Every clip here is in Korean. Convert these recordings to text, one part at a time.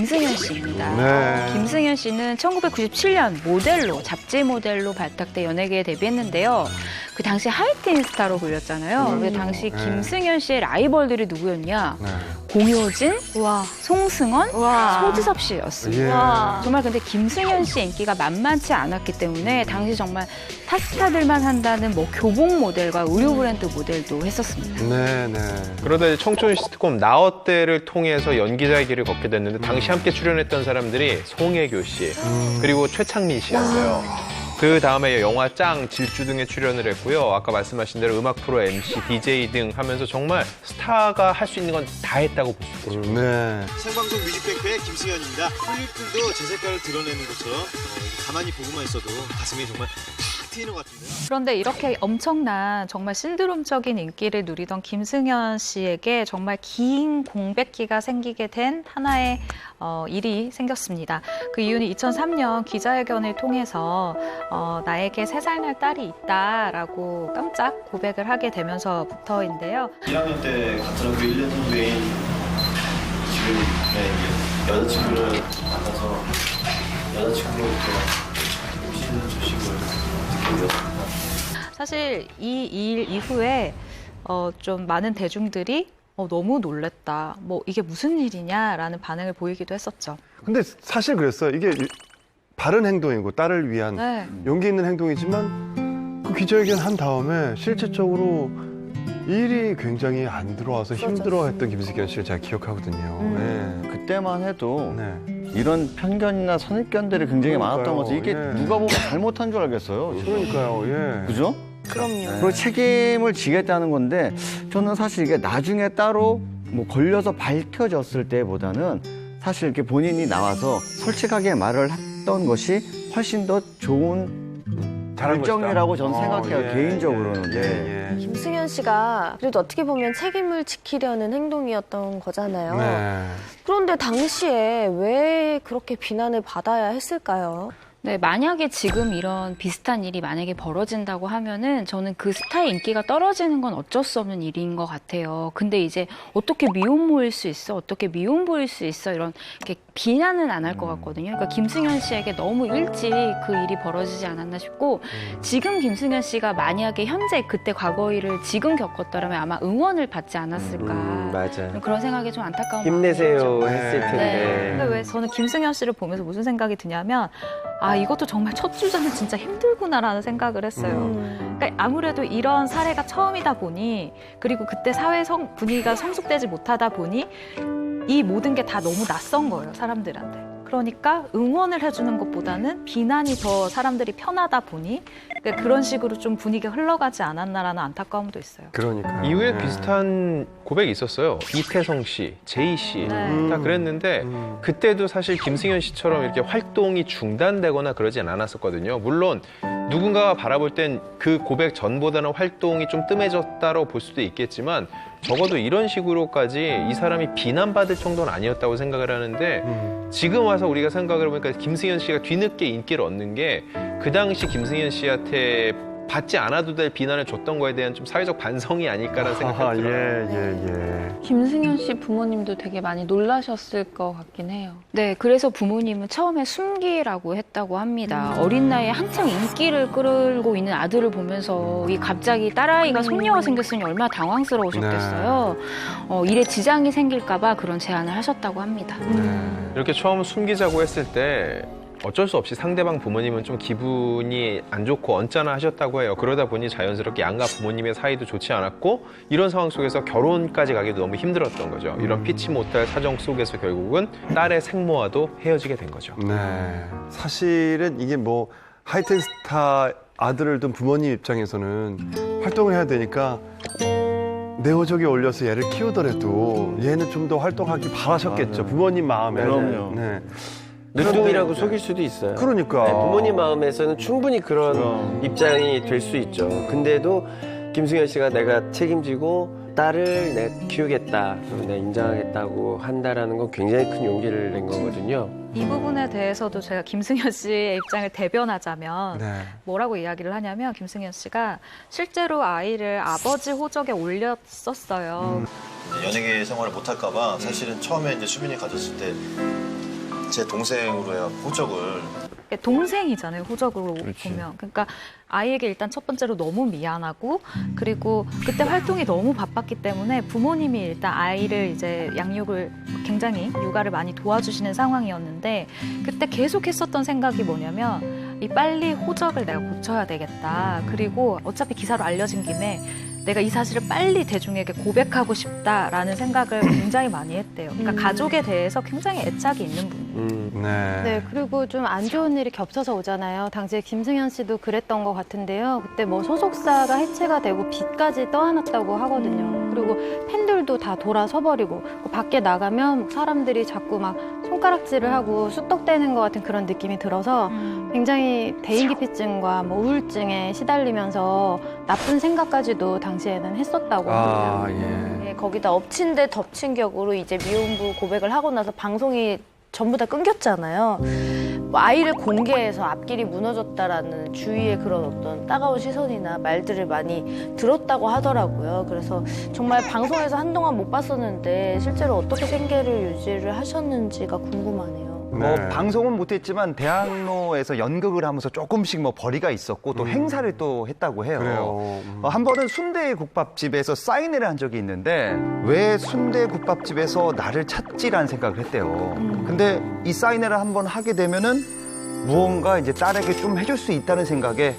김승현 씨입니다. 네. 김승현 씨는 1997년 모델로, 잡지 모델로 발탁돼 연예계에 데뷔했는데요. 그 당시 하이틴 스타로 불렸잖아요. 그 당시 김승현 씨의 라이벌들이 누구였냐? 네. 공효진, 와. 송승헌, 와. 소지섭 씨였습니다. 예. 와. 정말 근데 김승현 씨의 인기가 만만치 않았기 때문에 당시 정말 탑스타들만 한다는 뭐 교복 모델과 의류 브랜드 모델도 했었습니다. 네, 네. 그러다 이제 청춘 시트콤 나어때를 통해서 연기자의 길을 걷게 됐는데 당시 함께 출연했던 사람들이 송혜교 씨 그리고 최창민 씨였어요. 그 다음에 영화 짱, 질주 등에 출연을 했고요. 아까 말씀하신 대로 음악 프로 MC, DJ 등 하면서 정말 스타가 할 수 있는 건 다 했다고 볼 수 있죠. 네. 생방송 뮤직뱅크의 김승현입니다. 폴리풀도 제 색깔을 드러내는 것처럼 가만히 보고만 있어도 가슴이 정말 탁 트이는 것 같은데요. 그런데 이렇게 엄청난 정말 신드롬적인 인기를 누리던 김승현 씨에게 정말 긴 공백기가 생기게 된 하나의 일이 생겼습니다. 그 이유는 2003년 기자회견을 통해서 나에게 3살 날 딸이 있다라고 깜짝 고백을 하게 되면서부터인데요. 1학년 때 같은 학교 1년 후배인 지금 여자친구를 만나서 여자친구로부터 오시는 소식을 듣게 되었습니다. 사실 이 일 이후에 좀 많은 대중들이 너무 놀랬다. 뭐 이게 무슨 일이냐라는 반응을 보이기도 했었죠. 근데 사실 그랬어요. 이게 바른 행동이고 딸을 위한 네. 용기 있는 행동이지만 그 기자회견 한 다음에 실질적으로 일이 굉장히 안 들어와서 힘들어했던 김승현 씨를 제가 기억하거든요. 네. 그때만 해도 네. 이런 편견이나 선입견들이 굉장히 그러니까요. 많았던 거죠. 이게 예. 누가 보면 잘못한 줄 알겠어요. 그러니까요. 예. 그죠? 그럼요. 그리고 책임을 지겠다는 건데 저는 사실 이게 나중에 따로 뭐 걸려서 밝혀졌을 때보다는 사실 이렇게 본인이 나와서 솔직하게 말을 했던 것이 훨씬 더 좋은 잘한 결정이라고 것이다. 저는 생각해요. 예, 개인적으로는. 예, 예. 김승현 씨가 그래도 어떻게 보면 책임을 지키려는 행동이었던 거잖아요. 네. 그런데 당시에 왜 그렇게 비난을 받아야 했을까요? 네, 만약에 지금 이런 비슷한 일이 만약에 벌어진다고 하면은 저는 그 스타의 인기가 떨어지는 건 어쩔 수 없는 일인 것 같아요. 근데 이제 어떻게 미혼모일 수 있어? 어떻게 미혼보일 수 있어? 이런 이렇게 비난은 안 할 것 같거든요. 그러니까 김승현 씨에게 너무 일찍 그 일이 벌어지지 않았나 싶고 지금 김승현 씨가 만약에 현재 그때 과거 일을 지금 겪었더라면 아마 응원을 받지 않았을까. 맞아. 그런 생각이 좀 안타까운 힘내세요 마음이 들죠. 했을 텐데. 네. 근데 왜 저는 김승현 씨를 보면서 무슨 생각이 드냐면 이것도 정말 첫 주자는 진짜 힘들구나라는 생각을 했어요. 그러니까 아무래도 이런 사례가 처음이다 보니 그리고 그때 사회 분위기가 성숙되지 못하다 보니 이 모든 게 다 너무 낯선 거예요, 사람들한테. 그러니까 응원을 해주는 것보다는 비난이 더 사람들이 편하다 보니 그러니까 그런 식으로 좀 분위기가 흘러가지 않았나라는 안타까움도 있어요. 그러니까 이후에 비슷한 고백이 있었어요. 이태성 씨, 제이 씨. 네. 다 그랬는데 그때도 사실 김승현 씨처럼 이렇게 활동이 중단되거나 그러진 않았었거든요. 물론 누군가가 바라볼 땐 그 고백 전보다는 활동이 좀 뜸해졌다고 볼 수도 있겠지만 적어도 이런 식으로까지 이 사람이 비난받을 정도는 아니었다고 생각을 하는데 지금 와서 우리가 생각을 해보니까 김승현 씨가 뒤늦게 인기를 얻는 게 그 당시 김승현 씨한테 받지 않아도 될 비난을 줬던 거에 대한 좀 사회적 반성이 아닐까라는 생각이 들어요. 예. 김승현 씨 부모님도 되게 많이 놀라셨을 것 같긴 해요. 네, 그래서 부모님은 처음에 숨기라고 했다고 합니다. 어린 나이에 한창 인기를 끌고 있는 아들을 보면서 이 갑자기 딸아이가 손녀가 생겼으니 얼마나 당황스러우셨겠어요. 일에 지장이 생길까 봐 그런 제안을 하셨다고 합니다. 이렇게 처음 숨기자고 했을 때 어쩔 수 없이 상대방 부모님은 좀 기분이 안 좋고 언짢아 하셨다고 해요. 그러다 보니 자연스럽게 양가 부모님의 사이도 좋지 않았고 이런 상황 속에서 결혼까지 가기도 너무 힘들었던 거죠. 이런 피치 못할 사정 속에서 결국은 딸의 생모와도 헤어지게 된 거죠. 네. 사실은 이게 뭐 하이텐 스타 아들을 둔 부모님 입장에서는 활동을 해야 되니까 네오족에 올려서 얘를 키우더라도 얘는 좀 더 활동하기 바라셨겠죠. 맞아요. 부모님 마음에는. 그럼요. 네. 늦둥이라고 그런데- 속일 수도 있어요. 그러니까. 네, 부모님 마음에서는 충분히 그런 그럼. 입장이 될 수 있죠. 근데도 김승현 씨가 내가 책임지고 딸을 내 키우겠다, 내가 인정하겠다고 한다라는 건 굉장히 큰 용기를 낸 거거든요. 이 부분에 대해서도 제가 김승현 씨의 입장을 대변하자면 네. 뭐라고 이야기를 하냐면 김승현 씨가 실제로 아이를 아버지 호적에 올렸었어요. 연예계 생활을 못할까봐 사실은 처음에 이제 수빈이 가졌을 때 제 동생으로야 호적을 동생이잖아요, 호적으로 보면. 그러니까 아이에게 일단 첫 번째로 너무 미안하고, 그리고 그때 활동이 너무 바빴기 때문에 부모님이 일단 아이를 이제 양육을 굉장히 육아를 많이 도와주시는 상황이었는데, 그때 계속 했었던 생각이 뭐냐면 이 빨리 호적을 내가 고쳐야 되겠다. 그리고 어차피 기사로 알려진 김에 내가 이 사실을 빨리 대중에게 고백하고 싶다라는 생각을 굉장히 많이 했대요. 그러니까 가족에 대해서 굉장히 애착이 있는 분이에요. 네, 그리고 좀 안 좋은 일이 겹쳐서 오잖아요. 당시에 김승현 씨도 그랬던 것 같은데요. 그때 뭐 소속사가 해체가 되고 빚까지 떠안았다고 하거든요. 그리고 팬들도 다 돌아서 버리고 밖에 나가면 사람들이 자꾸 막 손가락질을 하고 쑥덕대는 것 같은 그런 느낌이 들어서 굉장히 대인기피증과 뭐 우울증에 시달리면서 나쁜 생각까지도 당시에는 했었다고 합니다. 예. 네, 거기다 엎친 데 덮친 격으로 이제 미혼부 고백을 하고 나서 방송이 전부 다 끊겼잖아요. 뭐 아이를 공개해서 앞길이 무너졌다라는 주위의 그런 어떤 따가운 시선이나 말들을 많이 들었다고 하더라고요. 그래서 정말 방송에서 한동안 못 봤었는데 실제로 어떻게 생계를 유지를 하셨는지가 궁금하네요. 뭐 방송은 못했지만 대학로에서 연극을 하면서 조금씩 뭐 벌이가 있었고 또 행사를 또 했다고 해요. 그래요. 한 번은 순대국밥집에서 사인회를 한 적이 있는데 왜 순대국밥집에서 나를 찾지라는 생각을 했대요. 근데 이 사인회를 한번 하게 되면은 무언가 이제 딸에게 좀 해줄 수 있다는 생각에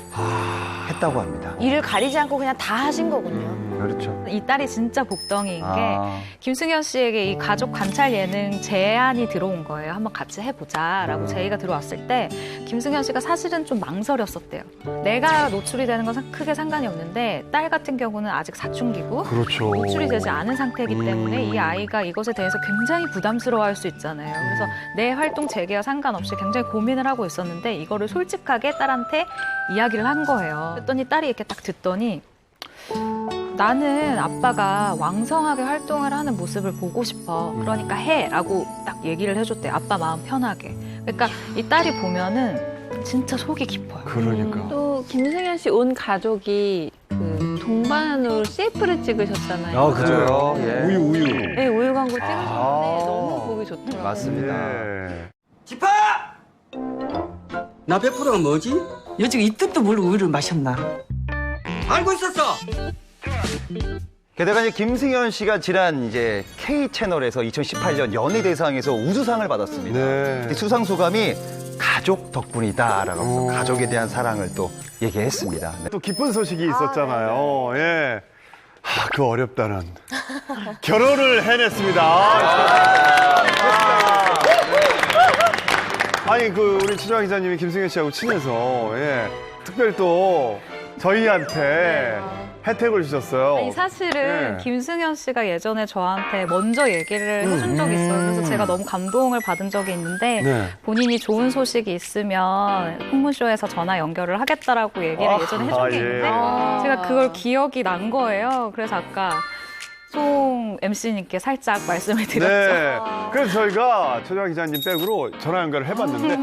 했다고 합니다. 일을 가리지 않고 그냥 다 하신 거군요. 그렇죠. 이 딸이 진짜 복덩이인 게 김승현 씨에게 이 가족 관찰 예능 제안이 들어온 거예요. 한번 같이 해보자라고 제의가 들어왔을 때 김승현 씨가 사실은 좀 망설였었대요. 내가 노출이 되는 건 크게 상관이 없는데 딸 같은 경우는 아직 사춘기고 그렇죠. 노출이 되지 않은 상태이기 때문에 이 아이가 이것에 대해서 굉장히 부담스러워할 수 있잖아요. 그래서 내 활동 재개와 상관없이 굉장히 고민을 하고 있었는데 이거를 솔직하게 딸한테 이야기를 한 거예요. 그랬더니 딸이 이렇게 딱 듣더니 나는 아빠가 왕성하게 활동을 하는 모습을 보고 싶어. 그러니까 해. 라고 딱 얘기를 해줬대요. 아빠 마음 편하게. 그러니까 이 딸이 보면은 진짜 속이 깊어요. 그러니까. 또 김승현 씨 온 가족이 그 동반으로 CF를 찍으셨잖아요. 아, 그죠. 예. 우유. 네, 우유 광고 찍으셨는데 너무 보기 좋더라고요. 맞습니다. 네. 지파! 나 100%가 뭐지? 요즘 이 뜻도 모르고 우유를 마셨나? 알고 있었어! 게다가 이제 김승현 씨가 지난 이제 K 채널에서 2018년 연예대상에서 우수상을 받았습니다. 네. 근데 수상 소감이 가족 덕분이다라고 하면서 가족에 대한 사랑을 또 얘기했습니다. 네. 또 기쁜 소식이 있었잖아요. 예. 그 어렵다는 결혼을 해냈습니다. 아니 우리 최정아 기자님이 김승현 씨하고 친해서 특별히 또 저희한테 혜택을 주셨어요. 아니, 사실은 네. 김승현 씨가 예전에 저한테 먼저 얘기를 해준 적이 있어요. 그래서 제가 너무 감동을 받은 적이 있는데 네. 본인이 좋은 소식이 있으면 풍문쇼에서 전화 연결을 하겠다라고 얘기를 예전에 해준 게 있는데 제가 그걸 기억이 난 거예요. 그래서 아까 송 MC님께 살짝 말씀을 드렸죠. 네. 그래서 저희가 최정아 기자님 백으로 전화 연결을 해봤는데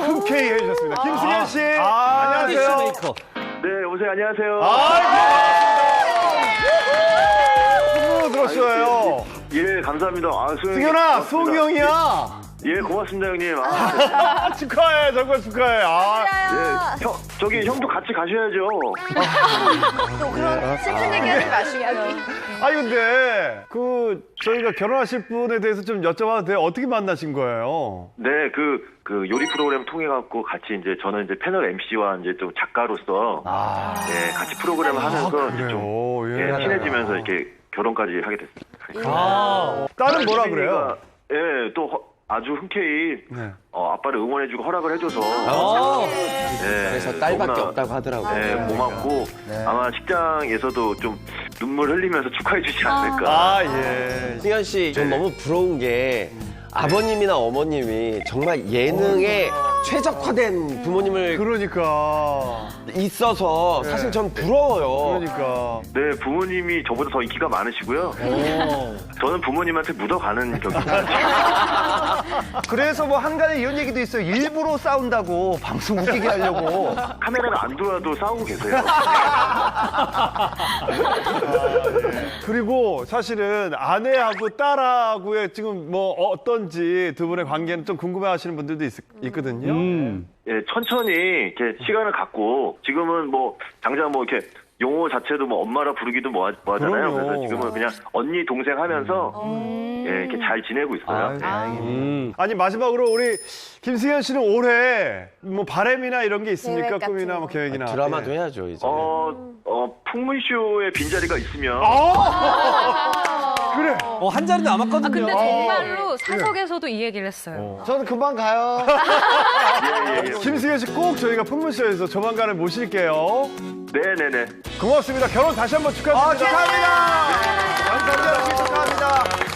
흔쾌히 해주셨습니다. 김승현 씨, 안녕하세요. 네, 여보세요. 안녕하세요. 소문으로 들었어요. 예, 감사합니다. 승현아, 송이 형이야. 예, 고맙습니다, 형님. 축하해, 정말 축하해. 예, 저기 형도 같이 가셔야죠. 또 그런 슬픈 얘기하지 마시고요. 아니 근데 저희가 결혼하실 분에 대해서 좀 여쭤봐도 돼요? 어떻게 만나신 거예요? 네, 그 요리 프로그램 통해 갖고 같이 이제 저는 이제 패널 MC와 이제 좀 작가로서 예, 같이 프로그램을 하면서 이제 좀 친해지면서 이렇게 결혼까지 하게 됐습니다. 딸은 뭐라 그래요? 예, 또 아주 흔쾌히 아빠를 응원해주고 허락을 해줘서 그래서 딸밖에 없다고 하더라고요. 네, 고맙고 아마 식장에서도 좀 눈물 흘리면서 축하해주지 않을까. 승현 씨, 전 너무 부러운 게 아버님이나 어머님이 정말 예능에 최적화된 부모님을 그러니까 있어서 사실 전 부러워요. 그러니까 네, 부모님이 저보다 더 인기가 많으시고요. 저는 부모님한테 묻어가는 격입니다. 그래서 뭐 한간에 이런 얘기도 있어요. 일부러 싸운다고 방송 웃기게 하려고. 카메라가 안 들어와도 싸우고 계세요. 그리고 사실은 아내하고 딸하고의 지금 뭐 어떤지 두 분의 관계는 좀 궁금해하시는 분들도 있거든요. 예, 천천히 이렇게 시간을 갖고 지금은 뭐 당장 뭐 이렇게 용어 자체도 뭐 엄마라 부르기도 뭐 하잖아요. 그럼요. 그래서 지금은 그냥 언니 동생 하면서 예, 이렇게 잘 지내고 있어요. 아니 마지막으로 우리 김승현 씨는 올해 뭐 바람이나 이런 게 있습니까? 계획 같은 꿈이나 뭐 거. 계획이나. 드라마도 예. 해야죠 이제. 풍문쇼에 빈자리가 있으면 그래. 한 자리 남았거든요. 아, 근데 정말로 사석에서도 이 얘기를 했어요. 저는 금방 가요. 김승현 씨 꼭 저희가 풍문쇼에서 조만간에 모실게요. 네네네. 고맙습니다. 결혼 다시 한번 축하드립니다. 축하합니다. 감사합니다. 축하합니다.